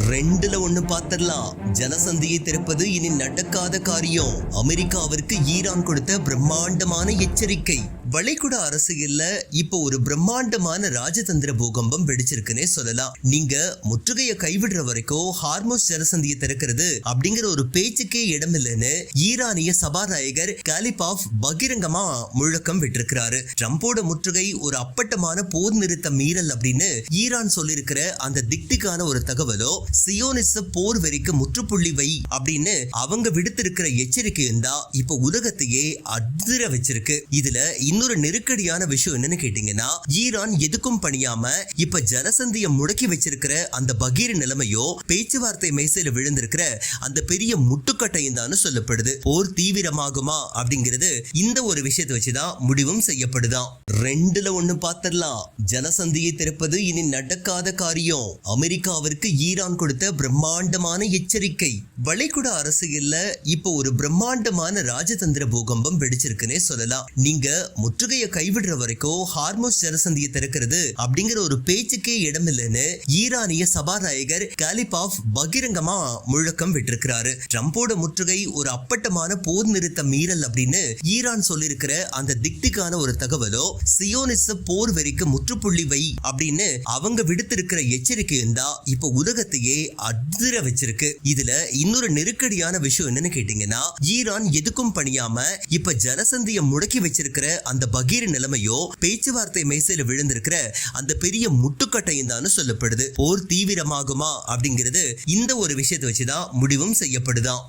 ரெண்டுல ஒண்ணு பாத்திரலாம். ஜனசந்தியை திறப்பது இனி நடக்காத காரியம். அமெரிக்காவிற்கு ஈரான் கொடுத்த பிரம்மாண்டமான எச்சரிக்கை. வளைகுடா அரசியல்ல இப்போ ஒரு பிரம்மாண்டமான ராஜதந்திர பூகம்பம் வெடிச்சிருக்குன்னே சொல்லலாம். நீங்க முற்றுகையை கைவிடுற வரைக்கும் ஹார்மோஸ் ஜனசந்தியை திறக்கிறது அப்படிங்கிற ஒரு பேச்சுக்கே இடமில்லைன்னு ஈரானிய சபாநாயகர் காலிபாஃப் பகிரங்கமா முழக்கம் விட்டிருக்கிறாரு. ட்ரம்போட முற்றுகை ஒரு அப்பட்டமான போர் நிறுத்த மீறல் அப்படின்னு ஈரான் சொல்லியிருக்கிற அந்த திக்திக்கான ஒரு தகவலோ சியோனிச போர் வெறிக்கு முற்றுப்புள்ளி வை அப்படின்னு அவங்க விடுத்திருக்கிற எச்சரிக்கையும் தான் இப்ப உலகத்தையே அதிர வச்சிருக்கு. இதுல இன்னொரு நெருக்கடியான விஷயம் என்னன்னு கேட்டீங்கன்னா, ஈரான் எதுக்கும் பணியாம இப்ப ஜனசந்தியை முடக்கி வச்சிருக்கிற அந்த பகீர் நிலைமையோ பேச்சுவார்த்தை மேசையில விழுந்திருக்கிற அந்த பெரிய முட்டுக்கட்டையும் தான் சொல்லப்படுது. போர் தீவிரமாகுமா அப்படிங்கிறது இந்த ஒரு விஷயத்தை வச்சுதான் முடிவும் செய்யப்படுதான். ரெண்டுல ஒண்ணு பாத்திரலாம். ஜனசந்தியை திறப்பது இனி நடக்காத காரியம். அமெரிக்காவிற்கு ஈரான் கொடுத்த பிரம்மாண்டமான எச்சரிக்கை. வளைகுடா அரசியல்ல இப்போ ஒரு பிரம்மாண்டமான ராஜதந்திர பூகம்பம் வெடிச்சிருக்குன்னே சொல்லலாம். நீங்க முற்றுகையை கைவிடுற வரைக்கும் ஹார்மோஸ் ஜனசந்தியை திறக்கிறது அப்படிங்கிற ஒரு பேச்சுக்கே இடமில்லைன்னு ஈரானிய சபாநாயகர் காலிபாஃப் பகிரங்கமா முழக்கம் விட்டிருக்கிறாரு. ட்ரம்போட முற்றுகை ஒரு அப்பட்டமான போர் நிறுத்த மீறல் அப்படின்னு ஈரான் சொல்லியிருக்கிற அந்த திக்திக்கான ஒரு தகவலோ சியோனிச போர் வெறிக்கு முற்றுப்புள்ளி வை அப்படின்னு அவங்க விடுத்திருக்கிற எச்சரிக்கையும் தான் இப்ப உலகத்தையே அதிர வச்சிருக்கு. இதுல இன்னொரு நெருக்கடியான விஷயம் என்னன்னு கேட்டீங்கன்னா, ஈரான் எதுக்கும் பணியாம இப்ப ஜனசந்தியை முடக்கி வச்சிருக்கிற அந்த பகீர் நிலைமையோ பேச்சுவார்த்தை மேசையில விழுந்திருக்கிற அந்த பெரிய முட்டுக்கட்டையும் தான் சொல்லப்படுது. போர் தீவிரமாகுமா அப்படிங்கிறது இந்த ஒரு விஷயத்தை வச்சுதான் முடிவும் செய்யப்படுதான்.